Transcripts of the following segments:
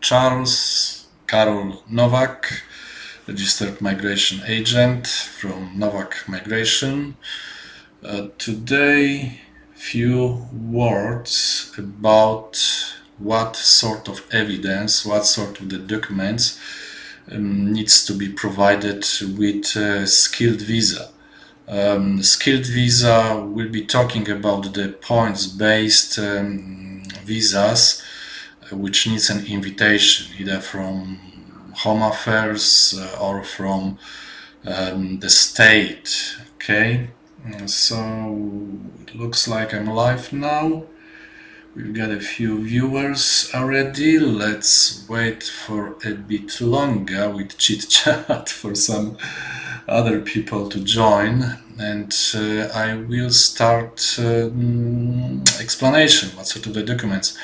Charles Karol Nowak, registered migration agent from Nowak Migration. Today, few words about what sort of evidence, what sort of the documents needs to be provided with skilled visa. Skilled visa will be talking about the points-based visas, which needs an invitation either from Home Affairs or from the state. Okay, so it looks like I'm live now. We've got a few viewers already. Let's wait for a bit longer with chit chat for some other people to join, and I will start explanation what sort of the documents.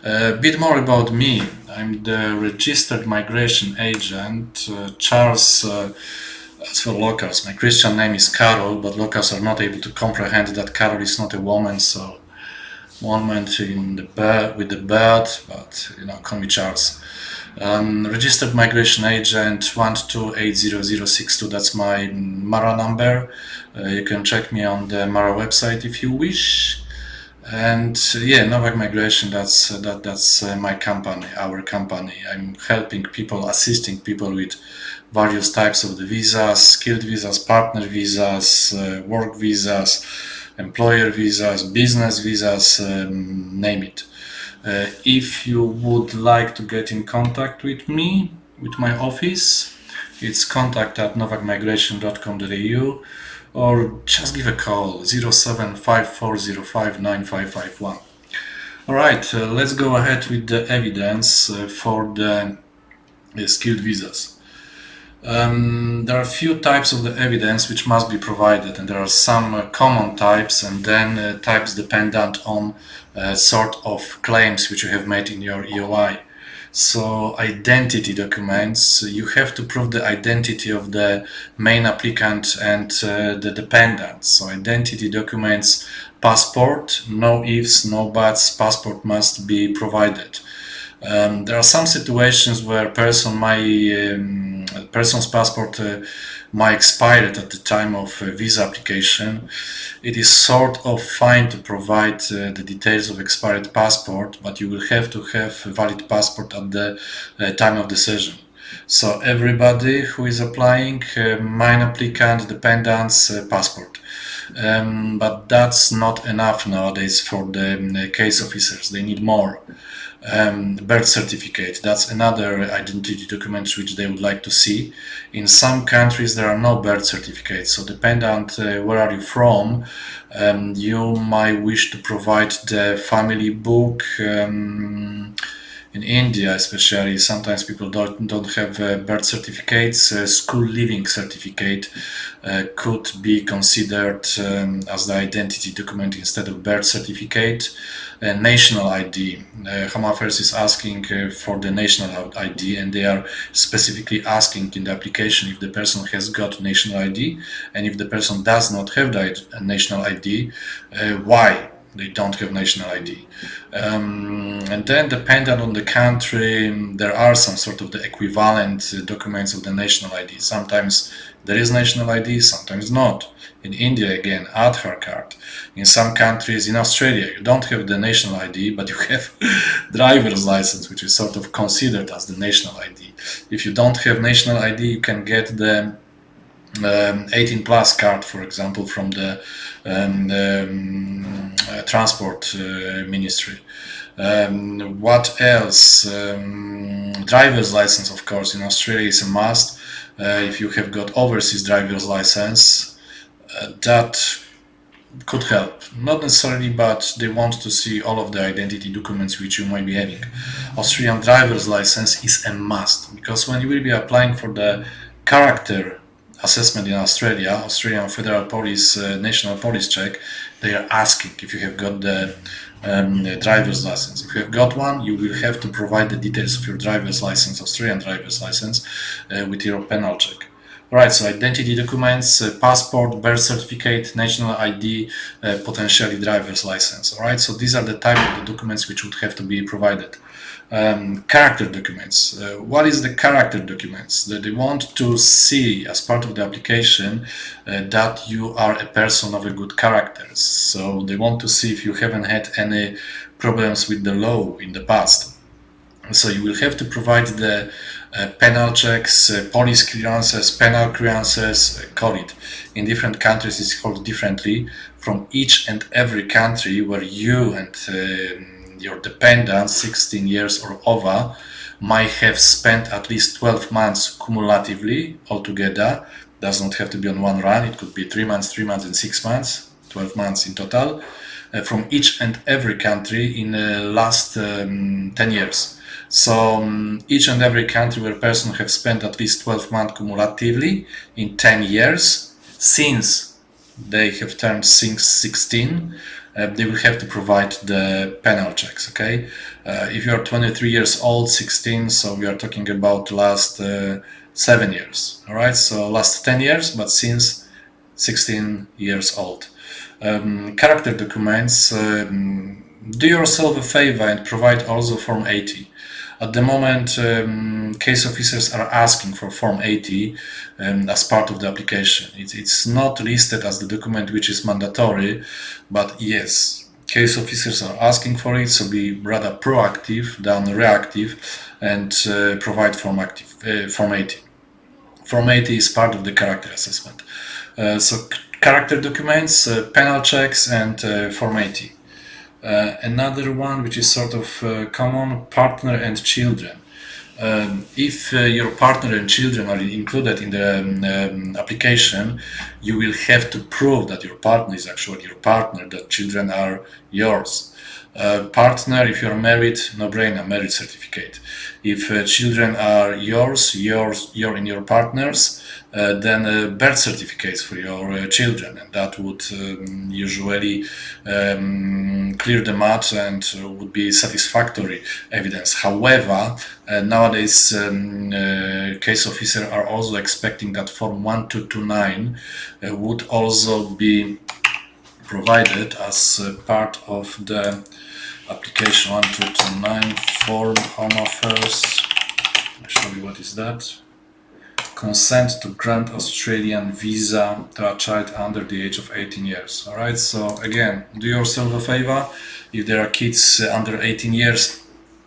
A bit more about me. I'm the registered migration agent. Charles, as for locals, my Christian name is Karol, but locals are not able to comprehend that Karol is not a woman, so one moment in the bird with the bird, but call me Charles. Registered migration agent 1280062. That's my Mara number. You can check me on the Mara website if you wish. And yeah, Nowak Migration. That's my company, our company. I'm helping people, assisting people with various types of the visas, skilled visas, partner visas, work visas, employer visas, business visas, name it. If you would like to get in contact with me, with my office, it's contact@novakmigration.com.au, or just give a call 0754059551. All right, let's go ahead with the evidence for the skilled visas. There are a few types of the evidence which must be provided, and there are some common types and then types dependent on sort of claims which you have made in your EOI. So identity documents, you have to prove the identity of the main applicant and the dependent. So identity documents, passport, no ifs, no buts, passport must be provided. There are some situations where person's passport might expire at the time of visa application. It is sort of fine to provide the details of expired passport, but you will have to have a valid passport at the time of decision. So everybody who is applying, main applicant, dependents, passport. But that's not enough nowadays for the case officers. They need more. Birth certificate, that's another identity document which they would like to see. In some countries there are no birth certificates, so dependent where are you from, you might wish to provide the family book. In India especially, sometimes people don't have birth certificates. School leaving certificate could be considered as the identity document instead of birth certificate. National ID. Home Affairs is asking for the national ID, and they are specifically asking in the application if the person has got national ID, and if the person does not have the national ID, why they don't have national ID. And then depending on the country, there are some sort of the equivalent documents of the national ID. Sometimes there is national ID, sometimes not. In India, again, Aadhaar card. In some countries, in Australia, you don't have the national ID, but you have driver's license, which is sort of considered as the national ID. If you don't have national ID, you can get the 18 plus card, for example, from the transport ministry. What else? Driver's license, of course, in Australia is a must. If you have got overseas driver's license, that could help. Not necessarily, but they want to see all of the identity documents which you might be having. Australian driver's license is a must, because when you will be applying for the character assessment in Australia, Australian Federal Police National Police Check, they are asking if you have got the driver's license. If you have got one, you will have to provide the details of your driver's license, Australian driver's license, with your penal check. Right, so identity documents, passport, birth certificate, national ID, potentially driver's license. All right, so these are the type of the documents which would have to be provided. Character documents. What is the character documents? That they want to see as part of the application that you are a person of a good character. So they want to see if you haven't had any problems with the law in the past. So you will have to provide the penal checks, police clearances, penal clearances, call it. In different countries it's called differently. From each and every country where you and your dependents, 16 years or over, might have spent at least 12 months cumulatively altogether. Does not have to be on one run. It could be 3 months, and 6 months, 12 months in total, from each and every country in the last 10 years. So each and every country where a person have spent at least 12 months cumulatively in 10 years since they have turned 16, they will have to provide the penal checks. Okay, if you are 23 years old, 16, so we are talking about last 7 years. All right, so last 10 years, but since 16 years old. Character documents. Do yourself a favor and provide also Form 80. At the moment, case officers are asking for Form 80 as part of the application. It's not listed as the document which is mandatory, but yes, case officers are asking for it, so be rather proactive than reactive and provide Form 80. Form 80 is part of the character assessment. So character documents, penal checks, and Form 80. Another one which is sort of common, partner and children. If your partner and children are included in the application, you will have to prove that your partner is actually your partner, that children are yours. Partner, if you're married, no-brainer, marriage certificate. If children are yours, you're in your partner's, then birth certificates for your children, and that would usually clear the match and would be satisfactory evidence. However, nowadays case officers are also expecting that Form 1229 would also be provided as part of the application. 1229 Form Home Affairs. Actually, what is that? Consent to grant Australian visa to a child under the age of 18 years. All right, so again, do yourself a favor. If there are kids under 18 years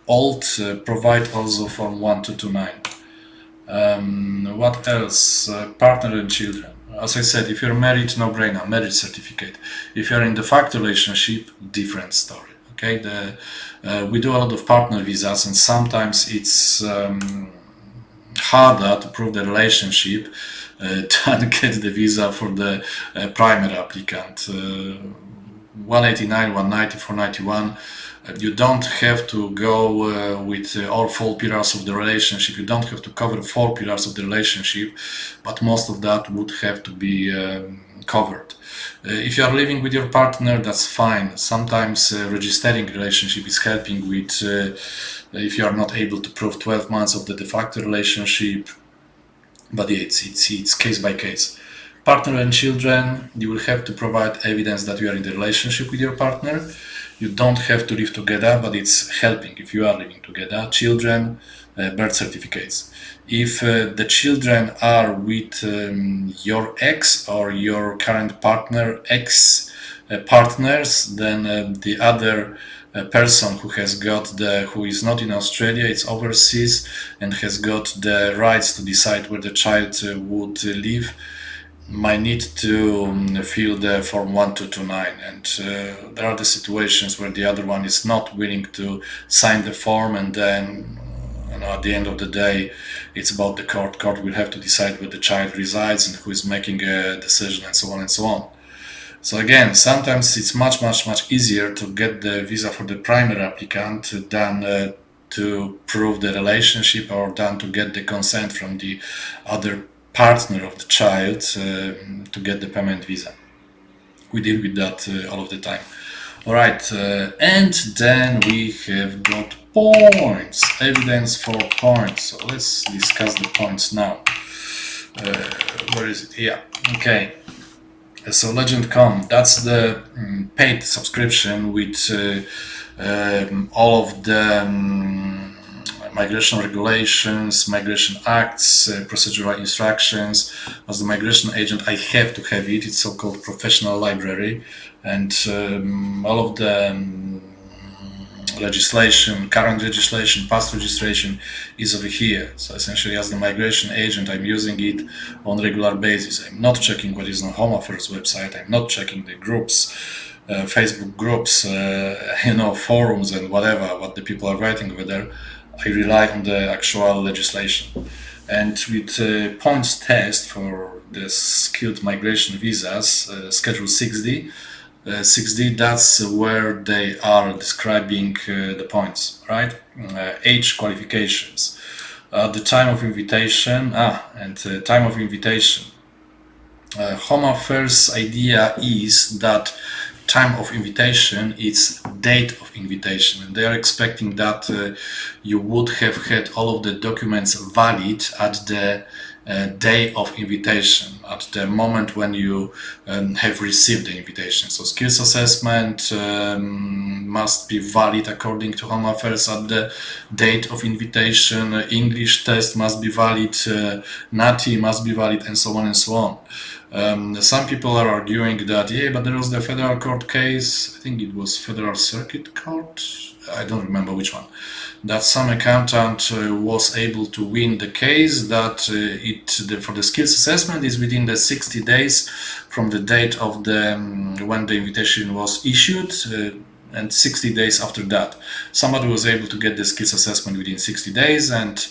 old, provide also Form 1229. What else? Partner and children. As I said, if you're married, no-brainer, marriage certificate. If you're in de facto relationship, different story. Okay, we do a lot of partner visas, and sometimes it's harder to prove the relationship than get the visa for the primary applicant. 189, 190, 491. You don't have to go with all 4 pillars of the relationship. You don't have to cover 4 pillars of the relationship, but most of that would have to be covered. If you are living with your partner, that's fine. Sometimes registering relationship is helping with if you are not able to prove 12 months of the de facto relationship, but it's case by case. Partner and children, you will have to provide evidence that you are in the relationship with your partner. You don't have to live together, but it's helping if you are living together. Children, birth certificates. If the children are with your ex or your current partner, ex partners, then the other person who is not in Australia, it's overseas, and has got the rights to decide where the child would live, might need to fill the Form 1229, and there are the situations where the other one is not willing to sign the form, and then at the end of the day it's about the court. Court will have to decide where the child resides and who is making a decision, and so on and so on. So again, sometimes it's much easier to get the visa for the primary applicant than to prove the relationship, or than to get the consent from the other partner of the child to get the permanent visa. We deal with that all of the time. All right, and then we have got points, evidence for points. So let's discuss the points now. Where is it? Yeah, okay. So Legend.com, that's the paid subscription with all of the migration regulations, migration acts, procedural instructions. As the migration agent, I have to have it. It's so-called professional library, and all of the legislation, current legislation, past registration is over here. So essentially, as the migration agent, I'm using it on a regular basis. I'm not checking what is on Home Affairs website. I'm not checking the groups, Facebook groups, forums and whatever, what the people are writing over there. I rely on the actual legislation. And with points test for the skilled migration visas, Schedule 6D, 6D, that's where they are describing the points, right? Age qualifications. The time of invitation, time of invitation. Home Affairs idea is that time of invitation is date of invitation, and they are expecting that you would have had all of the documents valid at the day of invitation, at the moment when you have received the invitation. So skills assessment must be valid according to Home Affairs at the date of invitation. English test must be valid, NATI must be valid, and so on and so on. Some people are arguing that, but there was the federal court case, I think it was Federal Circuit Court, I don't remember which one, that some accountant was able to win the case, that for the skills assessment is within the 60 days from the date of the when the invitation was issued, and 60 days after that. Somebody was able to get the skills assessment within 60 days and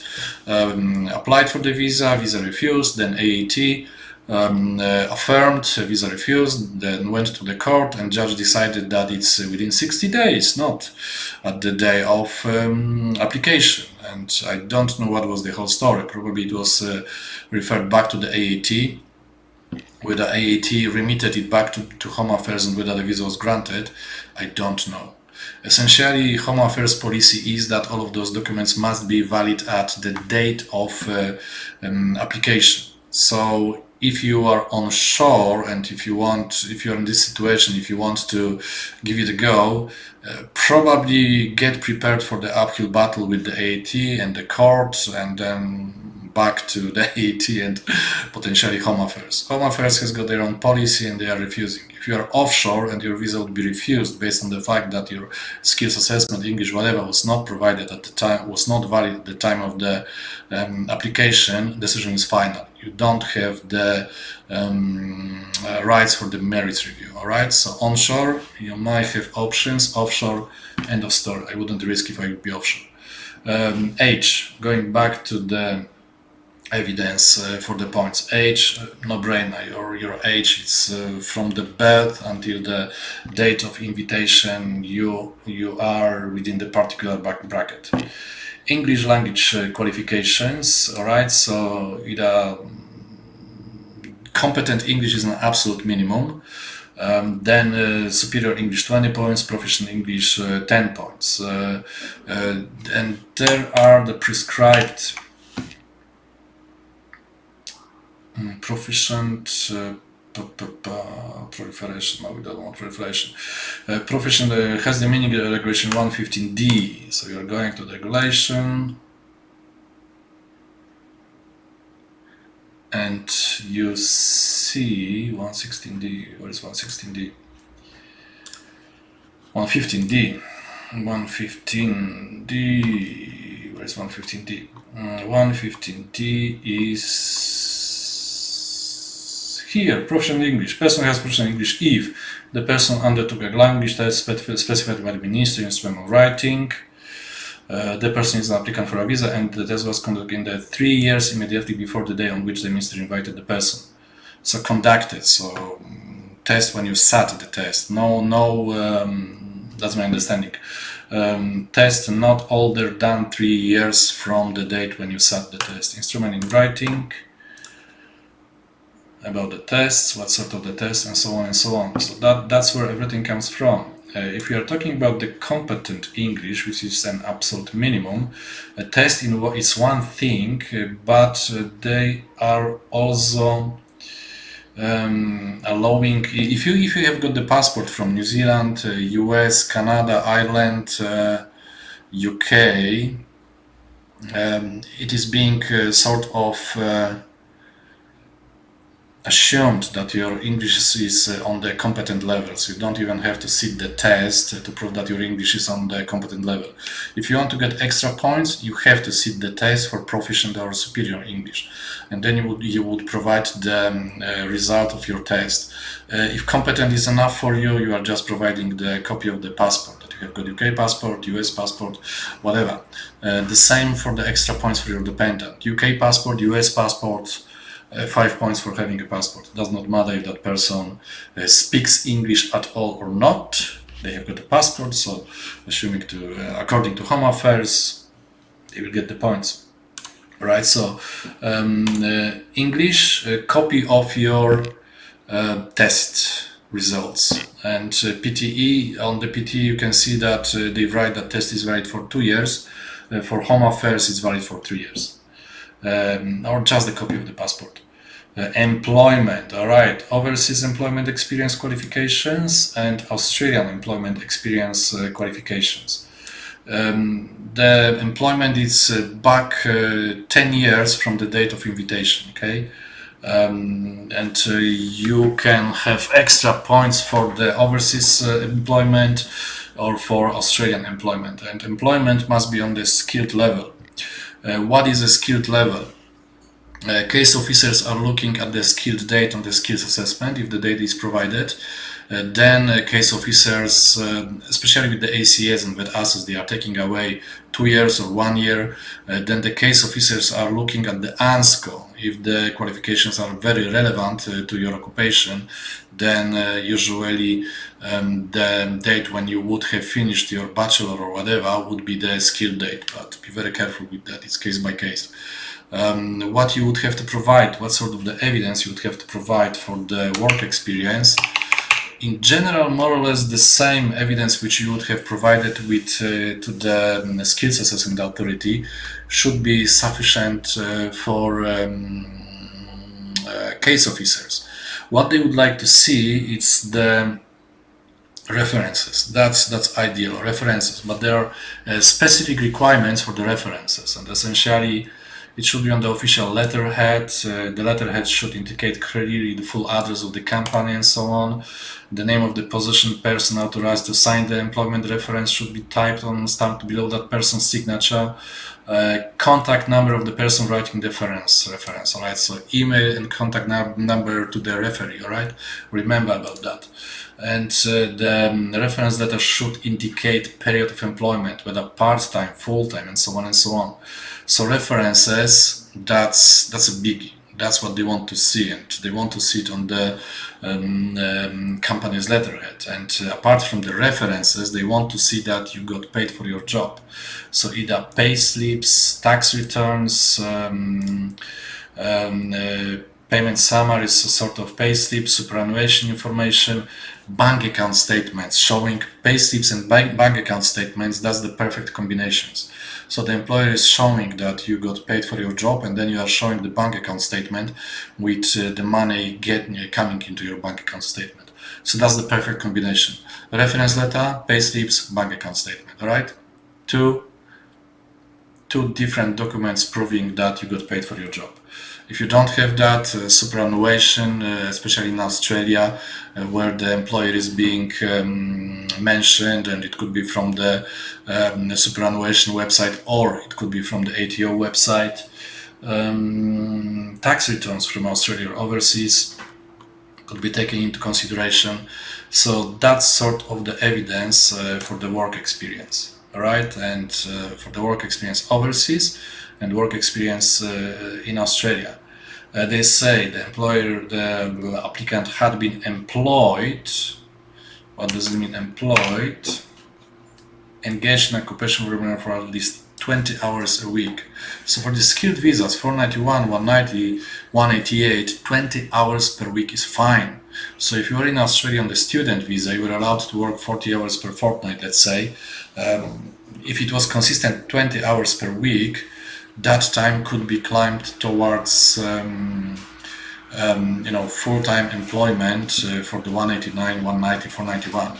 applied for the visa refused, then AAT affirmed, visa refused, then went to the court, and judge decided that it's within 60 days, not at the day of application. And I don't know what was the whole story. Probably it was referred back to the AAT, whether AAT remitted it back to Home Affairs and whether the visa was granted, I don't know. Essentially, Home Affairs policy is that all of those documents must be valid at the date of application. So if you are on shore and if you're in this situation, if you want to give it a go, probably get prepared for the uphill battle with the AAT and the court, and then back to the AAT and potentially Home Affairs. Home Affairs has got their own policy and they are refusing. If you are offshore and your visa would be refused based on the fact that your skills assessment, English, whatever, was not provided at the time, was not valid at the time of the application, decision is final. You don't have the rights for the merits review. All right. So onshore, you might have options. Offshore, end of story. I wouldn't risk if I would be offshore. Age. Going back to the evidence for the points. Age, no brainer. Your age, it's from the birth until the date of invitation. You are within the particular bracket. English language qualifications. All right. So either competent English is an absolute minimum. Then superior English 20 points, proficient English 10 points. And there are the prescribed proficient proliferation. No, we don't want proliferation. Proficient has the meaning of regulation 115D. So you're going to the regulation. And you see 116D, where is 116D? 115D. 115D, where is 115D? 115D is here, proficient English. Person has proficient English if the person undertook a language test specified by the Ministry in stream of writing. The person is an applicant for a visa and the test was conducted in the 3 years immediately before the day on which the ministry invited the person. So conducted, so test when you sat the test. No, that's my understanding. Test not older than 3 years from the date when you sat the test. Instrument in writing, about the tests, what sort of the test, and so on and so on. So that's where everything comes from. If we are talking about the competent English, which is an absolute minimum, a test is one thing, but they are also allowing, if you have got the passport from New Zealand, US, Canada, Ireland, UK, it is being sort of assumed that your English is on the competent level. So you don't even have to sit the test to prove that your English is on the competent level. If you want to get extra points, you have to sit the test for proficient or superior English, and then you would provide the result of your test. If competent is enough for you, you are just providing the copy of the passport that you have got, UK passport, US passport, whatever. The same for the extra points for your dependent. UK passport, US passport. 5 points for having a passport. It does not matter if that person speaks English at all or not. They have got a passport, so assuming according to Home Affairs, they will get the points. Right. So English, a copy of your test results, and PTE. On the PTE, you can see that they write that test is valid for 2 years. For Home Affairs, it's valid for 3 years. Or just a copy of the passport. Employment, all right, overseas employment experience qualifications and Australian employment experience qualifications. The employment is back 10 years from the date of invitation, okay? And you can have extra points for the overseas employment or for Australian employment, and employment must be on the skilled level. What is a skilled level? Case officers are looking at the skilled date on the skills assessment. If the date is provided, then case officers, especially with the ACS and with ASUS, they are taking away 2 years or 1 year. Then the case officers are looking at the ANSCO. If the qualifications are very relevant to your occupation, then usually the date when you would have finished your bachelor or whatever would be the skilled date. But be very careful with that. It's case by case. What you would have to provide, what sort of the evidence you would have to provide for the work experience. In general, more or less the same evidence which you would have provided with to the skills assessment authority should be sufficient for case officers. What they would like to see is the references. That's ideal, references, but there are specific requirements for the references, and essentially it should be on the official letterhead. The letterhead should indicate clearly the full address of the company and so on. The name of the position person authorized to sign the employment reference should be typed on, stamped below that person's signature. Contact number of the person writing the reference. All right. So email and contact number to the referee. All right. Remember about that. And the reference letter should indicate period of employment, whether part-time, full-time, and so on and so on. So references, that's a biggie. That's what they want to see, and they want to see it on the company's letterhead. And apart from the references, they want to see that you got paid for your job. So either pay slips, tax returns, payment summaries, a sort of pay slips, superannuation information, bank account statements, showing pay slips and bank account statements. That's the perfect combinations. So the employer is showing that you got paid for your job, and then you are showing the bank account statement with the money coming into your bank account statement. So that's the perfect combination. Reference letter, pay slips, bank account statement. All right, two different documents proving that you got paid for your job. If you don't have that, superannuation, especially in Australia, where the employer is being mentioned, and it could be from the superannuation website, or it could be from the ATO website. Tax returns from Australia or overseas could be taken into consideration. So that's sort of the evidence for the work experience. All right, and for the work experience overseas and work experience in Australia. They say the applicant had been employed. What does it mean, employed? Engaged in occupational remuneration for at least 20 hours a week. So for the skilled visas, 491, 190, 188, 20 hours per week is fine. So if you are in Australia on the student visa, you are allowed to work 40 hours per fortnight, let's say. If it was consistent 20 hours per week, that time could be climbed towards full-time employment for the 189, 190, 491.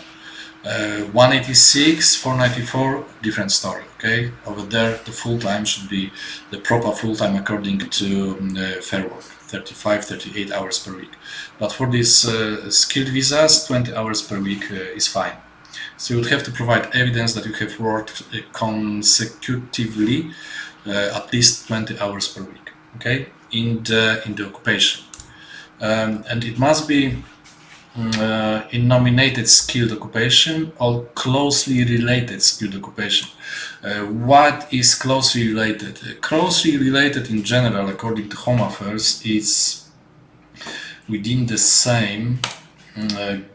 186, 494, different story. Okay, over there the full time should be the proper full time according to fair work, 35, 38 hours per week. But for these skilled visas, 20 hours per week is fine. So you would have to provide evidence that you have worked consecutively at least 20 hours per week. Okay, in the occupation, and it must be in nominated skilled occupation or closely related skilled occupation. What is closely related? Closely related in general, according to Home Affairs, is within the same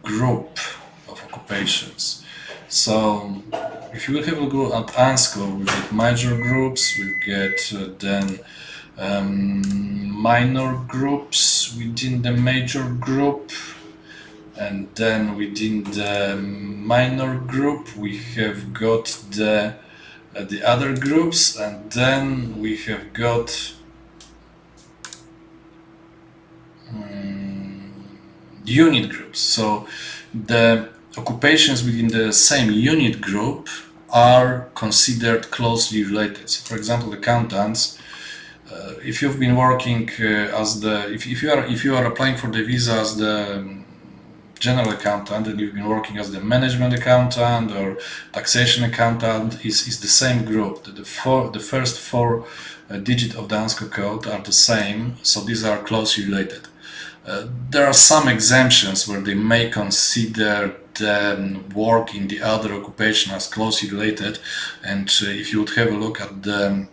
group of occupations. So if you will have a look at ANSCO, we get major groups, we get then minor groups within the major group, and then within the minor group we have got the other groups, and then we have got unit groups. So the occupations within the same unit group are considered closely related. So for example, accountants, if you've been working as the if you are applying for the visa as the general accountant and you've been working as the management accountant or taxation accountant, is the same group. The first four digits of the ANSCO code are the same, so these are closely related. There are some exemptions where they may consider the work in the other occupation as closely related, and if you would have a look at the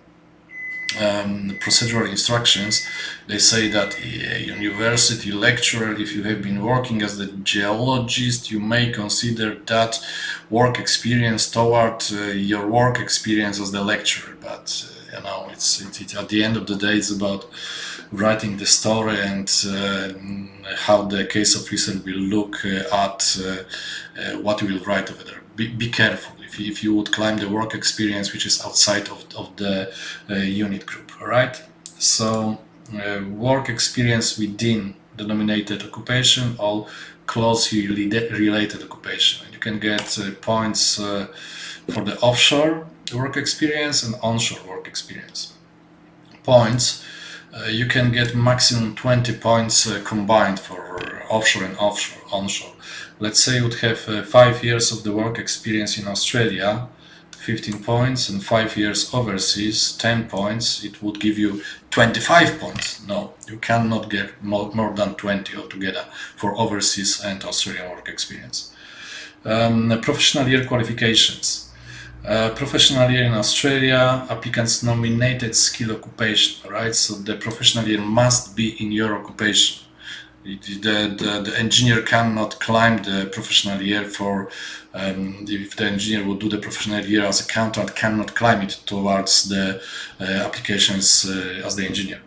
procedural instructions, they say that a university lecturer, if you have been working as the geologist, you may consider that work experience toward your work experience as the lecturer. But it's at the end of the day, it's about writing the story and how the case officer will look at what you will write over there. Be careful if you would claim the work experience which is outside of the unit group. All right, so work experience within the nominated occupation or closely related occupation. You can get points for the offshore work experience and onshore work experience. Points, you can get maximum 20 points combined for offshore and onshore. Let's say you would have 5 years of the work experience in Australia, 15 points, and 5 years overseas, 10 points. It would give you 25 points. No, you cannot get more than 20 altogether for overseas and Australian work experience. Professional year qualifications. Professional year in Australia, applicants nominated skill occupation, right? So the professional year must be in your occupation. The engineer cannot climb the professional year for if the engineer will do the professional year as accountant, cannot climb it towards the applications as the engineer.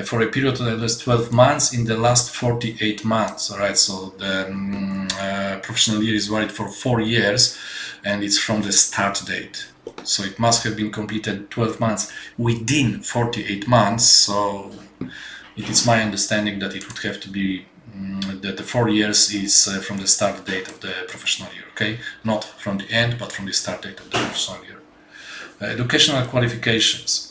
For a period of at least 12 months in the last 48 months. All right, so the professional year is valid for 4 years, and it's from the start date. So it must have been completed 12 months within 48 months. So it is my understanding that it would have to be that the 4 years is from the start date of the professional year. Okay, not from the end, but from the start date of the professional year. Educational qualifications.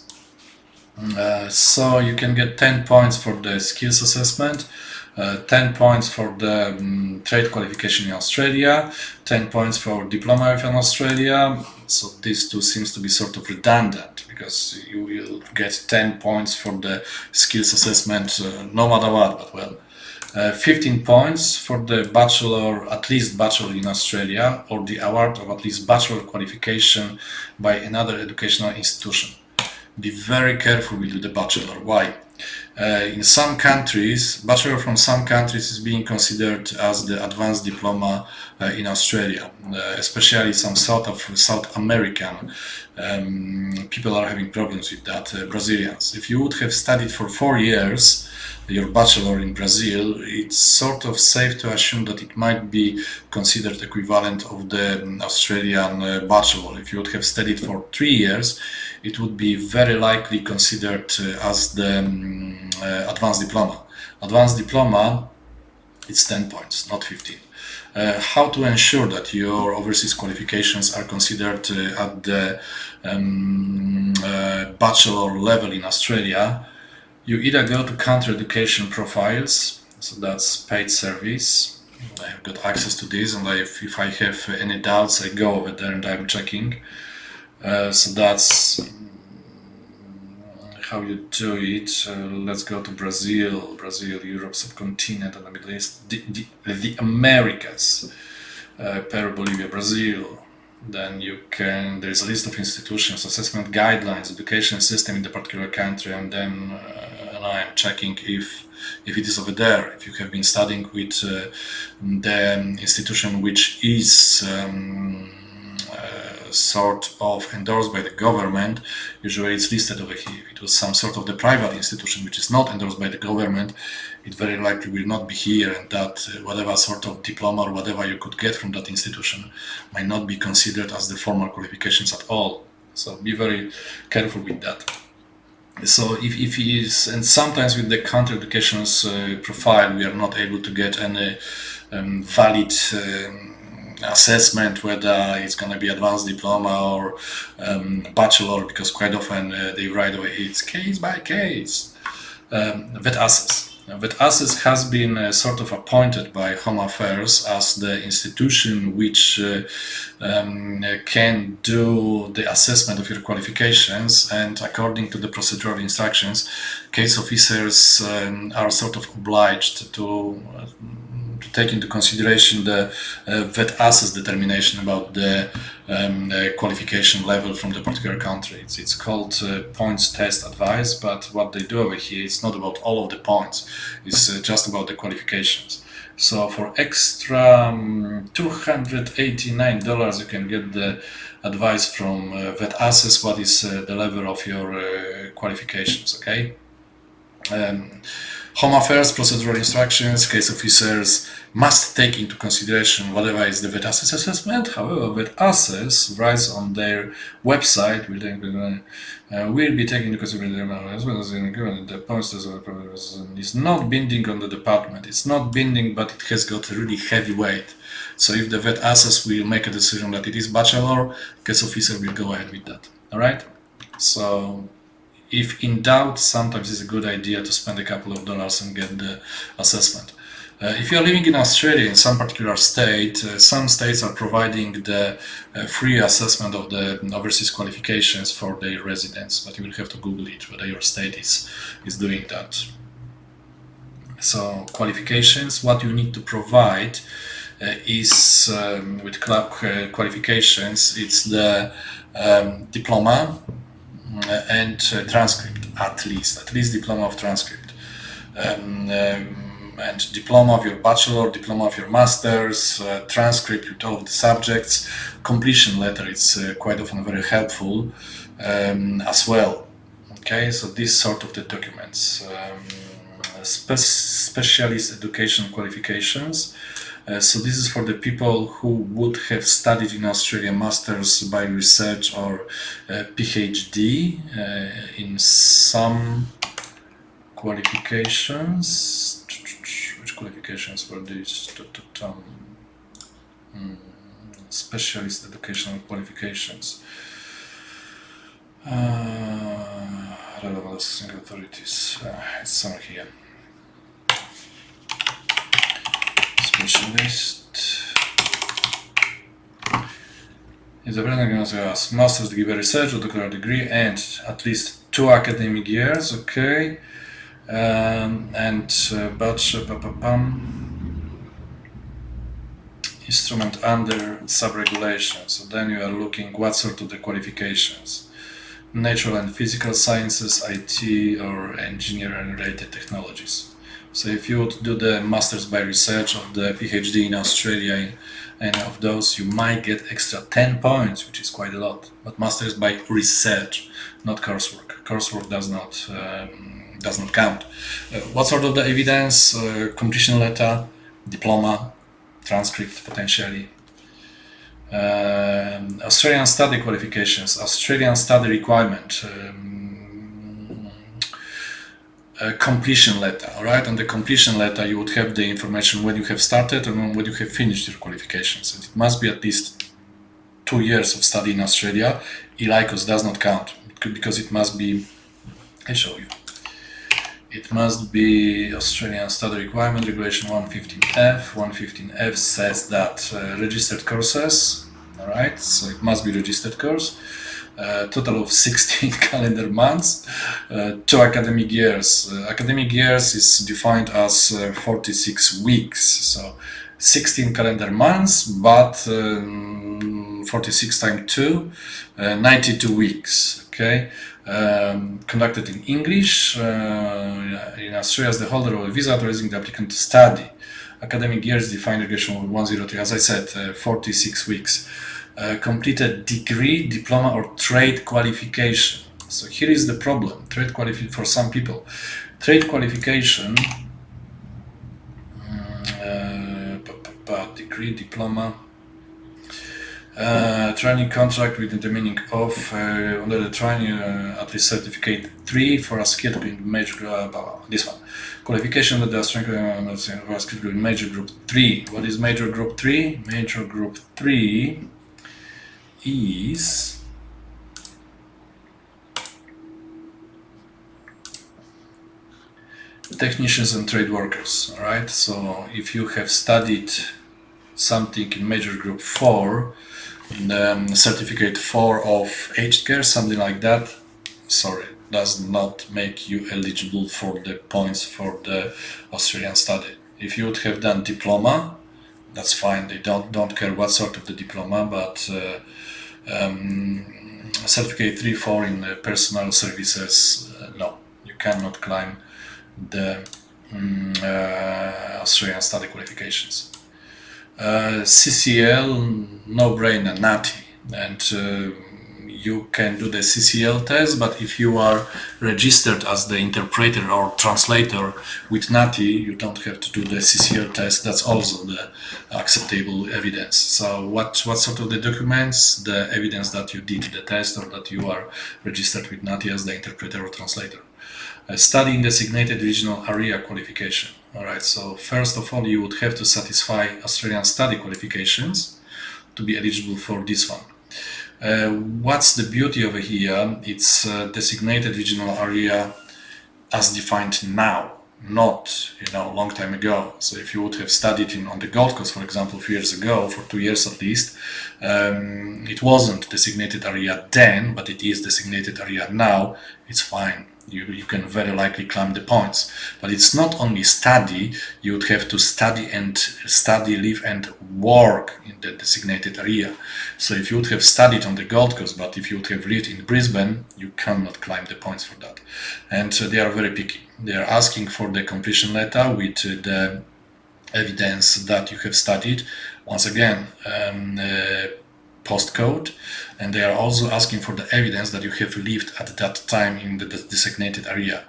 So you can get 10 points for the skills assessment, 10 points for the trade qualification in Australia, 10 points for diploma in Australia. So these two seems to be sort of redundant because you will get 10 points for the skills assessment no matter what, but well. 15 points for the bachelor, at least bachelor in Australia, or the award of at least bachelor qualification by another educational institution. Be very careful with the bachelor. Why? In some countries, bachelor from some countries is being considered as the advanced diploma in Australia, especially some South American people are having problems with that. Brazilians. If you would have studied for 4 years your bachelor in Brazil, it's sort of safe to assume that it might be considered equivalent of the Australian bachelor. If you would have studied for 3 years, it would be very likely considered as the advanced diploma. Advanced diploma, it's 10 points, not 15. How to ensure that your overseas qualifications are considered at the bachelor level in Australia. You either go to country education profiles, so that's paid service. I have got access to this, and if I have any doubts, I go over there and I'm checking. So that's how you do it. Let's go to Brazil, Europe subcontinent, and the Middle East, the Americas, Peru, Bolivia, Brazil. Then there's a list of institutions, assessment guidelines, education system in the particular country, and then I'm checking if it is over there. If you have been studying with the institution which is sort of endorsed by the government, usually it's listed over here. If it was some sort of the private institution which is not endorsed by the government, it very likely will not be here, and that whatever sort of diploma or whatever you could get from that institution might not be considered as the formal qualifications at all. So be very careful with that. So if he is, and sometimes with the country education's profile, we are not able to get any valid assessment whether it's going to be advanced diploma or bachelor, because quite often they write away it's case by case. Vet Assess. Vet Assess has been sort of appointed by Home Affairs as the institution which can do the assessment of your qualifications, and according to the procedural instructions, case officers are sort of obliged to take into consideration the Vet Assess determination about the qualification level from the particular country. It's called points test advice, but what they do over here, it's not about all of the points, it's just about the qualifications. So for extra $289 you can get the advice from Vet Assess what is the level of your qualifications, okay? Home Affairs procedural instructions, case officers must take into consideration whatever is the Vet Assess assessment. However, Vet Assess writes on their website will be taken into consideration as well as the points is not binding on the department. It's not binding, but it has got a really heavy weight. So if the Vet Assess will make a decision that it is bachelor, case officer will go ahead with that. All right. So if in doubt, sometimes it's a good idea to spend a couple of dollars and get the assessment. If you're living in Australia in some particular state, some states are providing the free assessment of the overseas qualifications for their residents, but you will have to Google it whether your state is doing that. So qualifications, what you need to provide is with club qualifications, it's the diploma and transcript, at least diploma of transcript, and diploma of your bachelor, diploma of your master's, transcript with all of the subjects, completion letter. It's quite often very helpful as well. Okay, so these sort of the documents, specialist education qualifications. So this is for the people who would have studied in Australia masters by research or PhD in some qualifications. Which qualifications were these? Specialist educational qualifications. Relevant assessing authorities. It's somewhere here. Specialist is a as master's degree by research or doctoral degree and at least 2 academic years, okay, and bachelor instrument under sub-regulation. So then you are looking what sort of the qualifications: natural and physical sciences, IT, or engineering related technologies. So if you would do the Masters by Research of the PhD in Australia, and of those you might get extra 10 points, which is quite a lot. But Masters by Research, not coursework. Coursework does not count. What sort of the evidence? Completion letter, diploma, transcript potentially. Australian study qualifications, Australian study requirement. completion letter. All right, on the completion letter you would have the information when you have started and when you have finished your qualifications, and it must be at least 2 years of study in Australia. ELICOS does not count because it must be, I show you, it must be Australian Study Requirement Regulation 115F. 115F says that registered courses, all right, so it must be registered course. Total of 16 calendar months, 2 academic years. Academic years is defined as 46 weeks, so 16 calendar months, but 46 times 2, 92 weeks. Okay, conducted in English. In Australia, as the holder of a visa authorizing the applicant to study. Academic years defined regulation 103, as I said, 46 weeks. Completed degree, diploma, or trade qualification. So here is the problem. Trade qualification for some people. Trade qualification, degree, diploma, training contract within the meaning of under the training at least certificate 3 for a skill in major this one. Qualification that the Australian for a skill in major group 3. What is major group 3? Major group 3 is technicians and trade workers. All right, so if you have studied something in major group 4, certificate 4 of aged care, something like that, sorry, does not make you eligible for the points for the Australian study. If you would have done diploma, that's fine. They don't care what sort of the diploma, but certificate 3-4 in personal services, no, you cannot climb the Australian study qualifications. CCL, no-brainer, natty, and you can do the CCL test, but if you are registered as the interpreter or translator with natty, you don't have to do the CCL test. That's also the acceptable evidence. So what sort of the documents? The evidence that you did the test or that you are registered with natty as the interpreter or translator. Study in designated regional area qualification. All right, so first of all, you would have to satisfy Australian study qualifications to be eligible for this one. What's the beauty over here? It's designated regional area as defined now, not long time ago. So if you would have studied on the Gold Coast, for example, a few years ago, for 2 years at least, it wasn't designated area then, but it is designated area now. It's fine. You can very likely climb the points, but it's not only study. You would have to study, live and work in the designated area. So if you would have studied on the Gold Coast, but if you would have lived in Brisbane, you cannot climb the points for that. And they are very picky. They are asking for the completion letter with the evidence that you have studied. Once again, postcode, and they are also asking for the evidence that you have lived at that time in the designated area.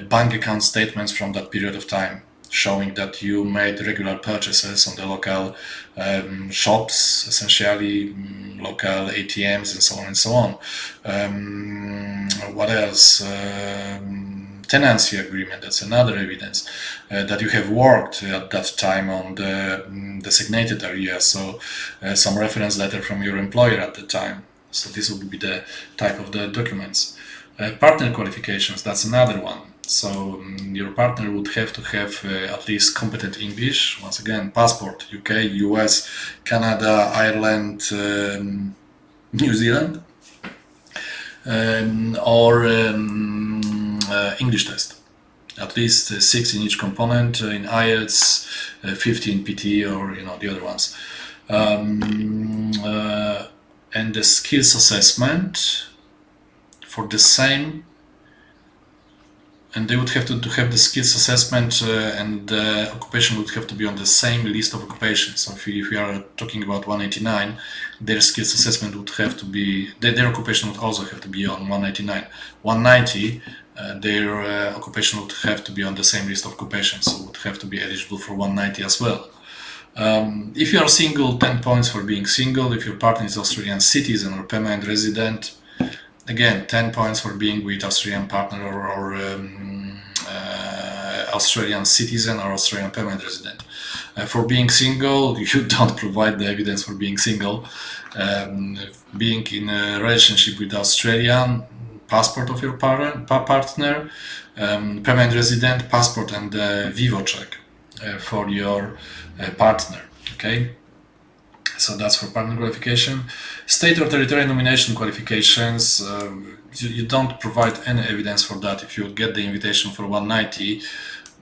Bank account statements from that period of time showing that you made regular purchases on the local shops, essentially local ATMs and so on and so on. What else? Tenancy agreement, that's another evidence that you have worked at that time on the designated area, so some reference letter from your employer at the time. So this would be the type of the documents. Partner qualifications, that's another one. So your partner would have to have at least competent English, once again, passport, UK, US, Canada, Ireland, New Zealand, or English test, at least 6 in each component, in IELTS, 15 PT, or the other ones. And the skills assessment for the same, and they would have to have the skills assessment and the occupation would have to be on the same list of occupations. So if we are talking about 189, their skills assessment would have to be, their occupation would also have to be on 189. 190, their occupation would have to be on the same list of occupations, so would have to be eligible for 190 as well. If you are single, 10 points for being single. If your partner is Australian citizen or permanent resident, again, 10 points for being with Australian partner or Australian citizen or Australian permanent resident. For being single, you don't provide the evidence for being single. Being in a relationship with Australian, passport of your partner, permanent resident, passport, and Vivo check for your partner. Okay, so that's for partner qualification. State or territorial nomination qualifications. You don't provide any evidence for that. If you get the invitation for 190,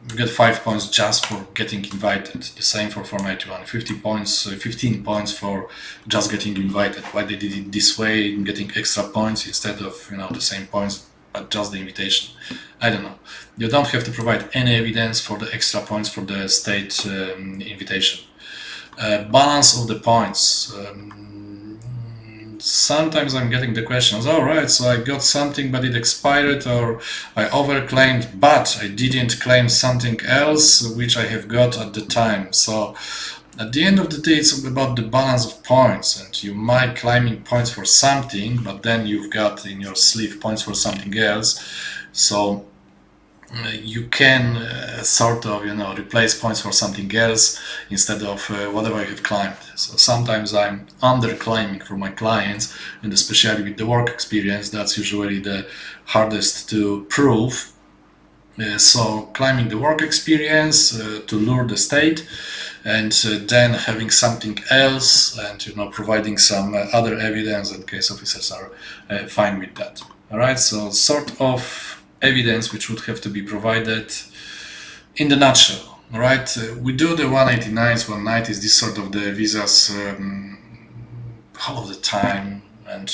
you get 5 points just for getting invited. The same for 491. 50 points, 15 points for just getting invited. Why they did it this way, getting extra points instead of the same points, but just the invitation. I don't know. You don't have to provide any evidence for the extra points for the state invitation. Balance of the points. Sometimes I'm getting the questions, all right, so I got something but it expired, or I overclaimed but I didn't claim something else which I have got at the time. So at the end of the day, it's about the balance of points, and you might claiming points for something, but then you've got in your sleeve points for something else. So you can sort of replace points for something else instead of whatever I have claimed. So sometimes I'm underclaiming for my clients, and especially with the work experience, that's usually the hardest to prove. So claiming the work experience to lure the state, and then having something else, and providing some other evidence, and case officers are fine with that. All right, so sort of evidence which would have to be provided in the nutshell. All right, we do the 189s, 190s, this sort of the visas all of the time, and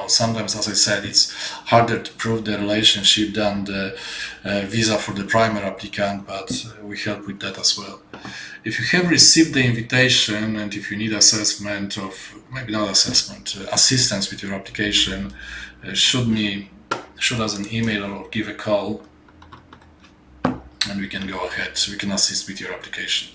sometimes, as I said, it's harder to prove the relationship than the visa for the primary applicant, but we help with that as well. If you have received the invitation and if you need assessment of, maybe not assessment, assistance with your application, shoot us an email or give a call, and we can go ahead. We can assist with your application.